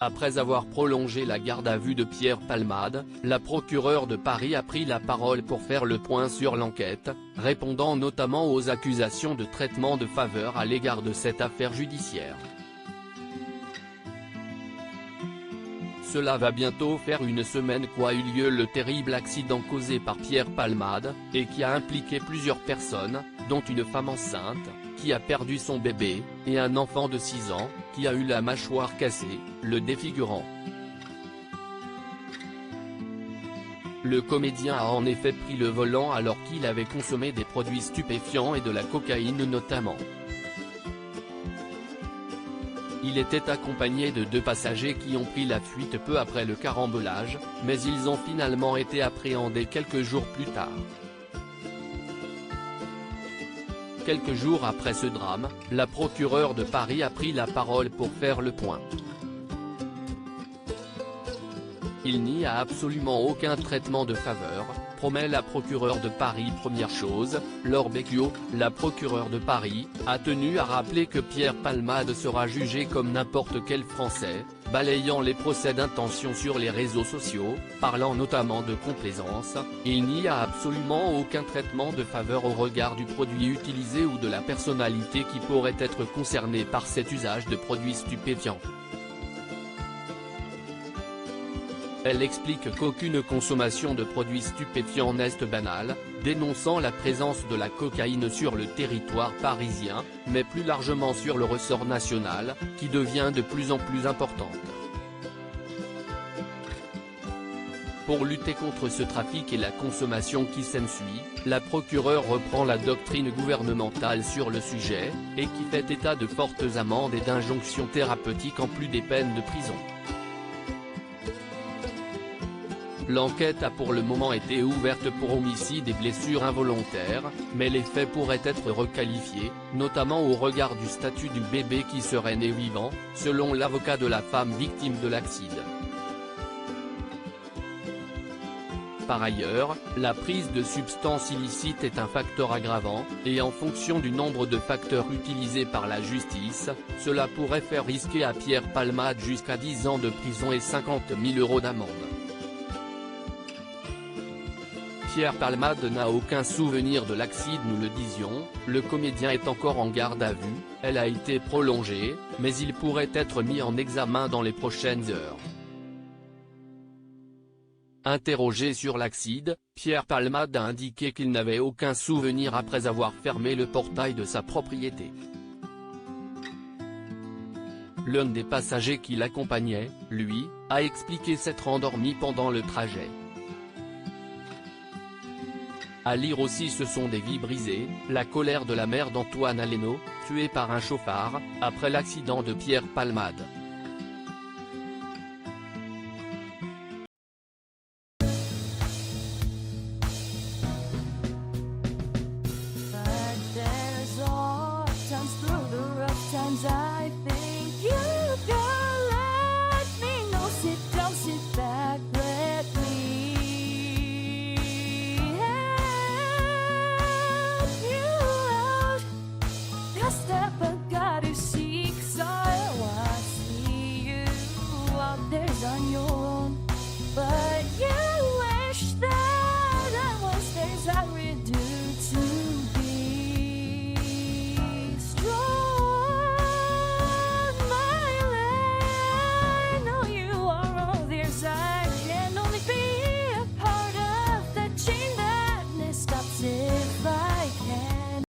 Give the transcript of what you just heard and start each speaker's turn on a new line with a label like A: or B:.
A: Après avoir prolongé la garde à vue de Pierre Palmade, la procureure de Paris a pris la parole pour faire le point sur l'enquête, répondant notamment aux accusations de traitement de faveur à l'égard de cette affaire judiciaire. Cela va bientôt faire une semaine qu'a eu lieu le terrible accident causé par Pierre Palmade, et qui a impliqué plusieurs personnes, dont une femme enceinte, qui a perdu son bébé, et un enfant de 6 ans, qui a eu la mâchoire cassée, le défigurant. Le comédien a en effet pris le volant alors qu'il avait consommé des produits stupéfiants et de la cocaïne notamment. Il était accompagné de 2 passagers qui ont pris la fuite peu après le carambolage, mais ils ont finalement été appréhendés quelques jours plus tard. Quelques jours après ce drame, la procureure de Paris a pris la parole pour faire le point. Il n'y a absolument aucun traitement de faveur, promet la procureure de Paris. Première chose, Laure Becchio, la procureure de Paris, a tenu à rappeler que Pierre Palmade sera jugé comme n'importe quel Français, balayant les procès d'intention sur les réseaux sociaux, parlant notamment de complaisance. Il n'y a absolument aucun traitement de faveur au regard du produit utilisé ou de la personnalité qui pourrait être concernée par cet usage de produits stupéfiants. Elle explique qu'aucune consommation de produits stupéfiants n'est banale, dénonçant la présence de la cocaïne sur le territoire parisien, mais plus largement sur le ressort national, qui devient de plus en plus importante. Pour lutter contre ce trafic et la consommation qui s'ensuit, la procureure reprend la doctrine gouvernementale sur le sujet, et qui fait état de fortes amendes et d'injonctions thérapeutiques en plus des peines de prison. L'enquête a pour le moment été ouverte pour homicide et blessures involontaires, mais les faits pourraient être requalifiés, notamment au regard du statut du bébé qui serait né vivant, selon l'avocat de la femme victime de l'accident. Par ailleurs, la prise de substances illicites est un facteur aggravant, et en fonction du nombre de facteurs utilisés par la justice, cela pourrait faire risquer à Pierre Palmade jusqu'à 10 ans de prison et 50 000 € d'amende. Pierre Palmade n'a aucun souvenir de l'accident, nous le disions, le comédien est encore en garde à vue, elle a été prolongée, mais il pourrait être mis en examen dans les prochaines heures. Interrogé sur l'accident, Pierre Palmade a indiqué qu'il n'avait aucun souvenir après avoir fermé le portail de sa propriété. L'un des passagers qui l'accompagnait, lui, a expliqué s'être endormi pendant le trajet. À lire aussi Ce sont des vies brisées, la colère de la mère d'Antoine Aleno, tué par un chauffard, après l'accident de Pierre Palmade.